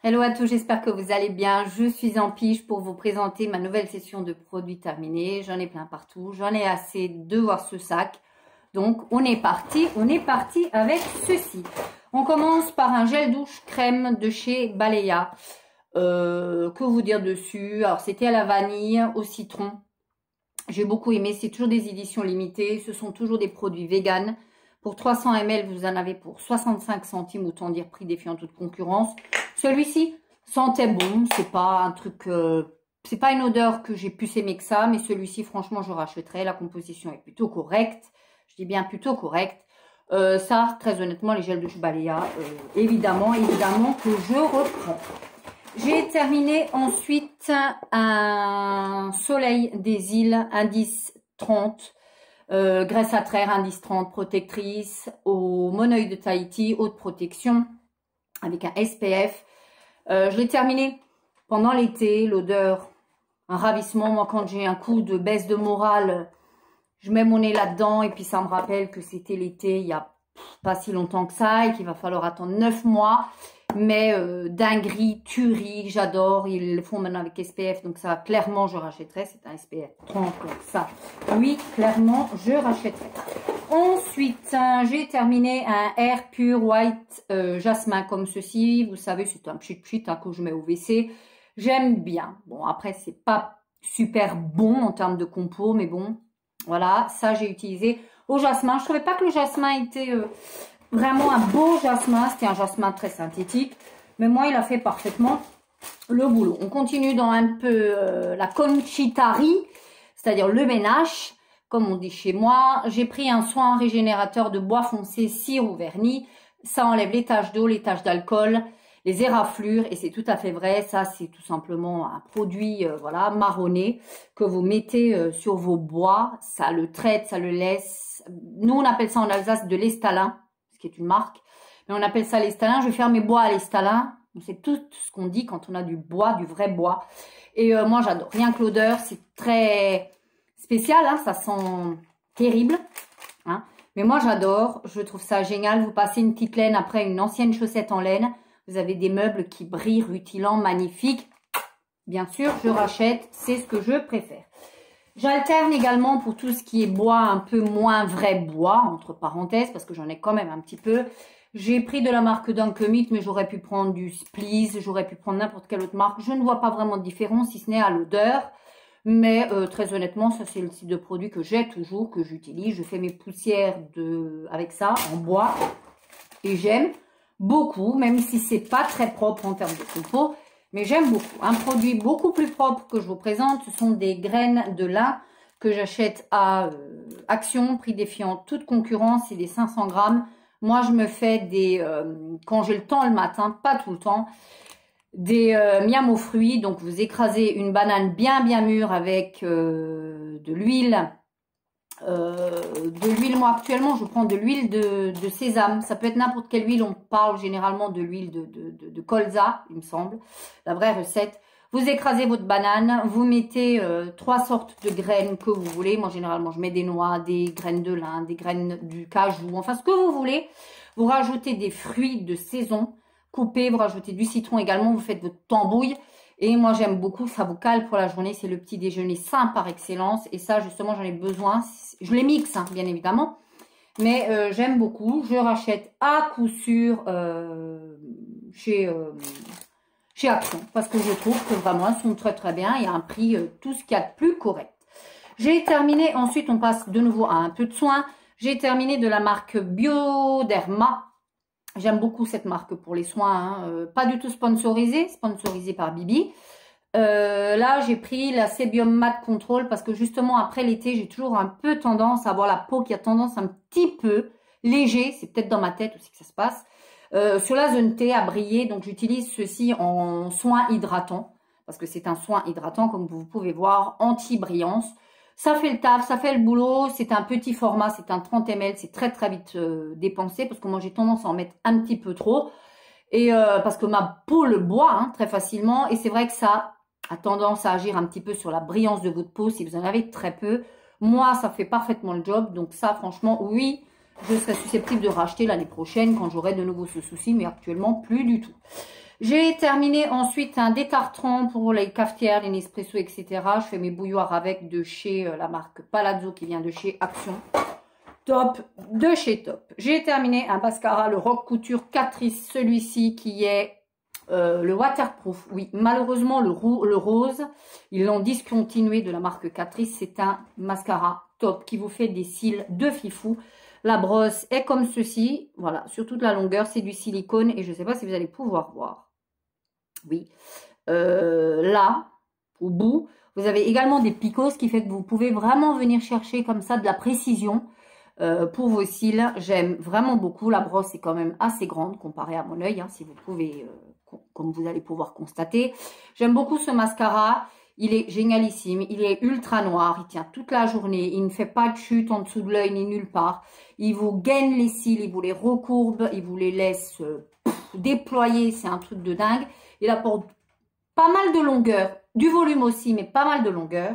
Hello à tous, j'espère que vous allez bien. Je suis en pige pour vous présenter ma nouvelle session de produits terminés. J'en ai plein partout, j'en ai assez de voir ce sac. Donc on est parti avec ceci. On commence par un gel douche crème de chez Balea. Que vous dire dessus? Alors c'était à la vanille, au citron. J'ai beaucoup aimé, c'est toujours des éditions limitées. Ce sont toujours des produits vegan. Pour 300 ml, vous en avez pour 65 centimes, autant dire prix défiant toute concurrence. Celui-ci sentait bon, c'est pas un truc, c'est pas une odeur que j'ai plus aimé que ça, mais celui-ci, franchement, je rachèterais. La composition est plutôt correcte. Je dis bien plutôt correcte. Ça, très honnêtement, les gels de Balea, évidemment que je reprends. J'ai terminé ensuite un Soleil des îles indice 30. Graisse à traire, indice 30, protectrice, au monoeil de Tahiti, haute protection, avec un SPF. Je l'ai terminé pendant l'été, l'odeur, un ravissement. Moi, quand j'ai un coup de baisse de morale, je mets mon nez là-dedans et puis ça me rappelle que c'était l'été, il n'y a pas si longtemps que ça et qu'il va falloir attendre 9 mois. Mais dinguerie, tuerie, j'adore. Ils le font maintenant avec SPF, donc ça, clairement, je rachèterai. C'est un SPF 30, donc ça, oui, clairement, je rachèterai. Ensuite, j'ai terminé un Air Pure White Jasmin comme ceci. Vous savez, c'est un pchit que je mets au WC. J'aime bien. Bon, après, c'est pas super bon en termes de compo, mais bon, voilà, ça, j'ai utilisé au jasmin. Je trouvais pas que le jasmin était... vraiment un beau jasmin, c'était un jasmin très synthétique, mais moi il a fait parfaitement le boulot. On continue dans un peu la conchitari, c'est-à-dire le ménage, comme on dit chez moi. J'ai pris un soin régénérateur de bois foncé, cire ou vernis. Ça enlève les taches d'eau, les taches d'alcool, les éraflures, et c'est tout à fait vrai. Ça, c'est tout simplement un produit voilà, marronné que vous mettez sur vos bois. Ça le traite, ça le laisse. Nous, on appelle ça en Alsace de l'estalin, qui est une marque, mais on appelle ça l'estalin. Je vais faire mes bois à l'estalin. C'est tout ce qu'on dit quand on a du bois, du vrai bois. Et moi, j'adore. Rien que l'odeur, c'est très spécial, hein, ça sent terrible. Hein. Mais moi, j'adore. Je trouve ça génial. Vous passez une petite laine après une ancienne chaussette en laine. Vous avez des meubles qui brillent, rutilants, magnifiques. Bien sûr, je rachète. C'est ce que je préfère. J'alterne également pour tout ce qui est bois, un peu moins vrai bois, entre parenthèses, parce que j'en ai quand même un petit peu. J'ai pris de la marque Dunkelmeat, mais j'aurais pu prendre du Spleeze, j'aurais pu prendre n'importe quelle autre marque. Je ne vois pas vraiment de différence, si ce n'est à l'odeur. Mais très honnêtement, ça c'est le type de produit que j'ai toujours, que j'utilise. Je fais mes poussières avec ça, en bois. Et j'aime beaucoup, même si c'est pas très propre en termes de compo. Mais j'aime beaucoup. Un produit beaucoup plus propre que je vous présente, ce sont des graines de lin que j'achète à Action, prix défiant toute concurrence, c'est des 500 grammes. Moi, je me fais des, quand j'ai le temps le matin, pas tout le temps, des miam aux fruits. Donc, vous écrasez une banane bien mûre avec de l'huile. Moi actuellement je prends de l'huile de sésame, ça peut être n'importe quelle huile, on parle généralement de l'huile de colza, il me semble, la vraie recette. Vous écrasez votre banane, vous mettez 3 sortes de graines que vous voulez. Moi généralement je mets des noix, des graines de lin, des graines du cajou, enfin ce que vous voulez. Vous rajoutez des fruits de saison coupés, vous rajoutez du citron également, vous faites votre tambouille. Et moi, j'aime beaucoup, ça vous cale pour la journée. C'est le petit déjeuner sain par excellence. Et ça, justement, j'en ai besoin. Je les mixe, hein, bien évidemment. Mais j'aime beaucoup. Je rachète à coup sûr chez Action. Parce que je trouve que vraiment, elles sont très bien. Il y a un prix, tout ce qu'il y a de plus correct. J'ai terminé. Ensuite, on passe de nouveau à un peu de soin. J'ai terminé de la marque Bioderma. J'aime beaucoup cette marque pour les soins, hein. Pas du tout sponsorisée par Bibi. Là, j'ai pris la Sebium Matte Control parce que justement, après l'été, j'ai toujours un peu tendance à avoir la peau qui a tendance un petit peu léger. C'est peut-être dans ma tête aussi que ça se passe. Sur la zone T à briller, donc j'utilise ceci en soin hydratant parce que c'est un soin hydratant, comme vous pouvez voir, anti-brillance. Ça fait le taf, ça fait le boulot, c'est un petit format, c'est un 30 ml, c'est très vite dépensé parce que moi j'ai tendance à en mettre un petit peu trop et parce que ma peau le boit hein, très facilement et c'est vrai que ça a tendance à agir un petit peu sur la brillance de votre peau si vous en avez très peu. Moi ça fait parfaitement le job, donc ça franchement oui, je serais susceptible de racheter l'année prochaine quand j'aurai de nouveau ce souci, mais actuellement plus du tout. J'ai terminé ensuite un détartrant pour les cafetières, les Nespresso, etc. Je fais mes bouilloires avec de chez la marque Palazzo qui vient de chez Action. Top, de chez Top. J'ai terminé un mascara, le Rock Couture Catrice, celui-ci qui est le waterproof. Oui, malheureusement, le rose, ils l'ont discontinué de la marque Catrice. C'est un mascara top qui vous fait des cils de fifou. La brosse est comme ceci. Voilà, sur toute la longueur, c'est du silicone et je ne sais pas si vous allez pouvoir voir. Oui, là, au bout, vous avez également des picots, ce qui fait que vous pouvez vraiment venir chercher comme ça de la précision pour vos cils. J'aime vraiment beaucoup. La brosse est quand même assez grande comparée à mon œil, hein, si vous pouvez, comme vous allez pouvoir constater. J'aime beaucoup ce mascara. Il est génialissime. Il est ultra noir. Il tient toute la journée. Il ne fait pas de chute en dessous de l'œil ni nulle part. Il vous gaine les cils. Il vous les recourbe. Il vous les laisse déployer. C'est un truc de dingue. Il apporte pas mal de longueur, du volume aussi, mais pas mal de longueur.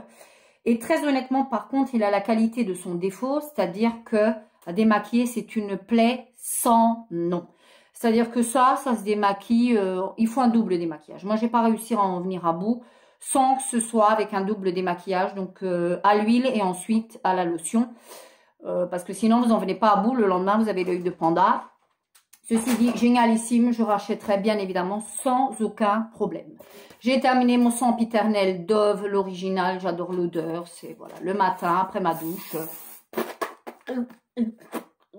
Et très honnêtement, par contre, il a la qualité de son défaut, c'est-à-dire que à démaquiller, c'est une plaie sans nom. C'est-à-dire que ça se démaquille, il faut un double démaquillage. Moi, j'ai pas réussi à en venir à bout sans que ce soit avec un double démaquillage, donc à l'huile et ensuite à la lotion. Parce que sinon, vous n'en venez pas à bout. Le lendemain, vous avez l'œil de panda. Ceci dit, génialissime, je rachèterai bien évidemment sans aucun problème. J'ai terminé mon sempiternel Dove, l'original, j'adore l'odeur. C'est voilà, le matin, après ma douche.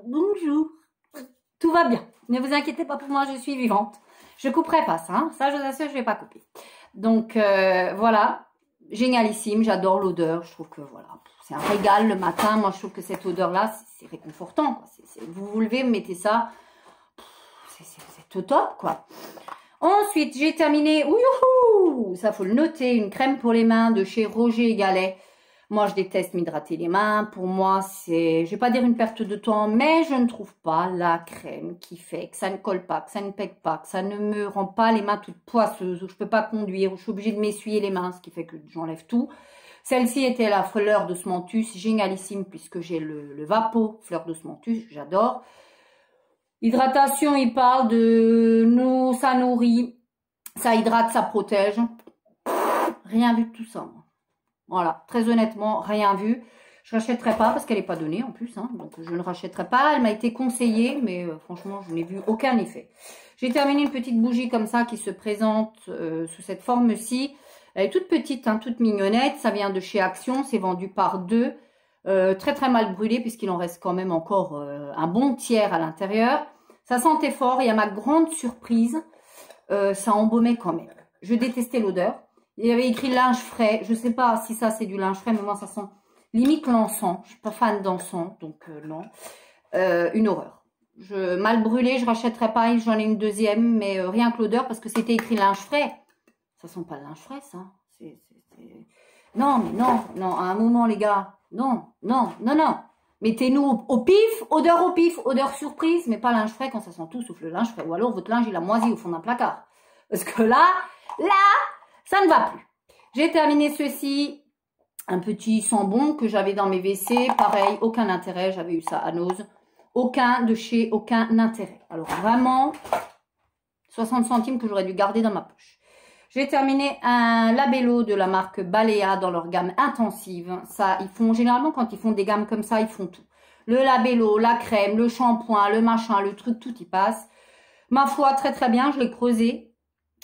Bonjour, tout va bien. Ne vous inquiétez pas pour moi, je suis vivante. Je couperai pas ça, hein. Ça je vous assure, je vais pas couper. Donc voilà, génialissime, j'adore l'odeur. Je trouve que voilà, c'est un régal le matin. Moi je trouve que cette odeur-là, c'est réconfortant. Vous vous levez, vous mettez ça. C'est au top, quoi. Ensuite, j'ai terminé, ouhou, ça faut le noter, une crème pour les mains de chez Roger & Gallet. Moi, je déteste m'hydrater les mains. Pour moi, c'est, je vais pas dire une perte de temps, mais je ne trouve pas la crème qui fait que ça ne colle pas, que ça ne pèque pas, que ça ne me rend pas les mains toutes poisseuses, où je peux pas conduire, où je suis obligée de m'essuyer les mains, ce qui fait que j'enlève tout. Celle-ci était la fleur d'osmanthus, génialissime, puisque j'ai le Vapo fleur d'osmanthus, j'adore. Hydratation, il parle de nous, ça nourrit, ça hydrate, ça protège. Rien vu de tout ça, moi. Voilà, très honnêtement, rien vu. Je ne rachèterai pas parce qu'elle n'est pas donnée en plus, hein, donc je ne rachèterai pas. Elle m'a été conseillée, mais franchement, je n'ai vu aucun effet. J'ai terminé une petite bougie comme ça qui se présente sous cette forme-ci. Elle est toute petite, hein, toute mignonnette. Ça vient de chez Action, c'est vendu par deux. Très très mal brûlé puisqu'il en reste quand même encore un bon tiers à l'intérieur. Ça sentait fort et à ma grande surprise, ça embaumait quand même. Je détestais l'odeur. Il y avait écrit linge frais. Je ne sais pas si ça c'est du linge frais, mais moi ça sent limite l'encens. Je ne suis pas fan d'encens, donc non. Une horreur. Mal brûlé, je ne rachèterai pas. J'en ai une deuxième, mais rien que l'odeur parce que c'était écrit linge frais. Ça sent pas le linge frais, ça. Non, mais non, non. À un moment, les gars, non, non, non, non. Mettez-nous au pif, odeur surprise, mais pas linge frais quand ça sent tout sauf le linge frais. Ou alors votre linge il a moisi au fond d'un placard. Parce que là, ça ne va plus. J'ai terminé ceci, un petit sambon que j'avais dans mes WC. Pareil, aucun intérêt, j'avais eu ça à Nose. Aucun de chez, aucun intérêt. Alors vraiment, 60 centimes que j'aurais dû garder dans ma poche. J'ai terminé un labello de la marque Balea dans leur gamme intensive. Ça, ils font généralement quand ils font des gammes comme ça, ils font tout. Le labello, la crème, le shampoing, le machin, le truc, tout y passe. Ma foi, très très bien, je l'ai creusé.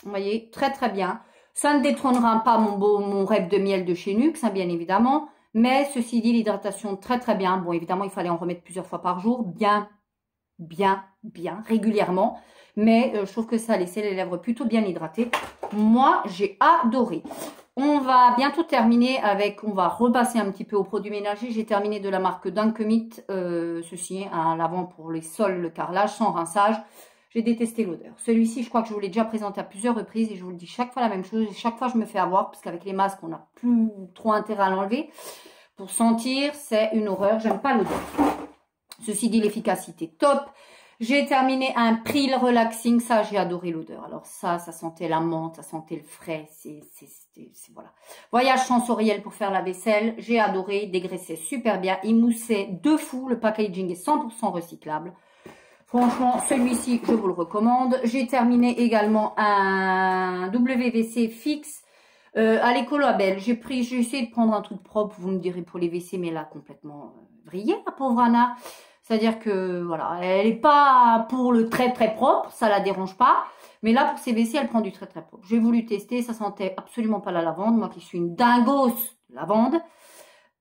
Vous voyez, très très bien. Ça ne détrônera pas mon rêve de miel de chez Nuxe, hein, bien évidemment. Mais ceci dit, l'hydratation très très bien. Bon, évidemment, il fallait en remettre plusieurs fois par jour. Bien, régulièrement. Mais je trouve que ça a laissé les lèvres plutôt bien hydratées. Moi, j'ai adoré. On va bientôt terminer avec, on va repasser un petit peu aux produits ménagers. J'ai terminé de la marque Dunkemit, ceci, un lavant pour les sols, le carrelage, sans rinçage. J'ai détesté l'odeur. Celui-ci, je crois que je vous l'ai déjà présenté à plusieurs reprises et je vous le dis chaque fois la même chose. Et chaque fois, je me fais avoir parce qu'avec les masques, on n'a plus trop intérêt à l'enlever. Pour sentir, c'est une horreur. J'aime pas l'odeur. Ceci dit, l'efficacité top. J'ai terminé un Pril Relaxing. Ça, j'ai adoré l'odeur. Alors ça sentait la menthe, ça sentait le frais. Voilà. Voyage sensoriel pour faire la vaisselle. J'ai adoré. Dégraissait super bien. Il moussait de fou. Le packaging est 100% recyclable. Franchement, celui-ci, je vous le recommande. J'ai terminé également un WC fixe à l'écolabel. J'ai essayé de prendre un truc propre, vous me direz pour les WC, mais là, complètement vrillé, la pauvre Anna. C'est-à-dire que, voilà, elle n'est pas pour le très très propre, ça la dérange pas. Mais là, pour ses WC, elle prend du très très propre. J'ai voulu tester, ça sentait absolument pas la lavande. Moi qui suis une dingos de lavande.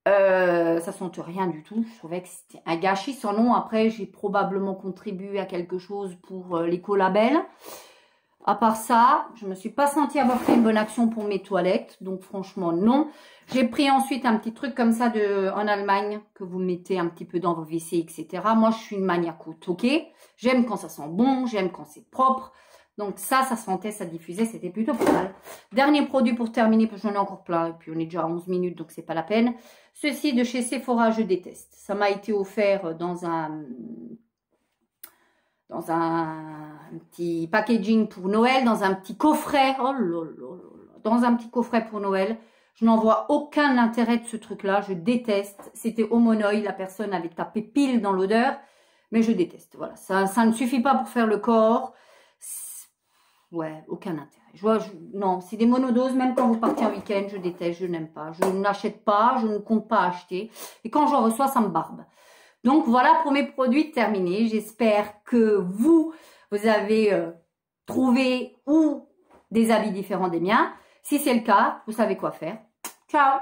Ça sentait rien du tout. Je trouvais que c'était un gâchis. Sans nom, après, j'ai probablement contribué à quelque chose pour l'écolabel. À part ça, je me suis pas sentie avoir fait une bonne action pour mes toilettes. Donc, franchement, non. J'ai pris ensuite un petit truc comme ça en Allemagne que vous mettez un petit peu dans vos WC, etc. Moi, je suis une maniacoute, ok? J'aime quand ça sent bon, j'aime quand c'est propre. Donc ça sentait, ça diffusait, c'était plutôt pas mal. Dernier produit pour terminer, parce que j'en ai encore plein. Et puis, on est déjà à 11 minutes, donc c'est pas la peine. Ceci de chez Sephora, je déteste. Ça m'a été offert dans un petit packaging pour Noël, dans un petit coffret. Oh là là là, dans un petit coffret pour Noël. Je n'en vois aucun intérêt de ce truc-là. Je déteste. C'était Homonoï. La personne avait tapé pile dans l'odeur. Mais je déteste. Voilà. Ça ne suffit pas pour faire le corps. Ouais, aucun intérêt. Non, c'est des monodoses. Même quand vous partez en week-end, je déteste. Je n'aime pas. Je n'achète pas. Je ne compte pas acheter. Et quand j'en reçois, ça me barbe. Donc, voilà pour mes produits terminés. J'espère que vous avez trouvé ou des habits différents des miens. Si c'est le cas, vous savez quoi faire. Ciao!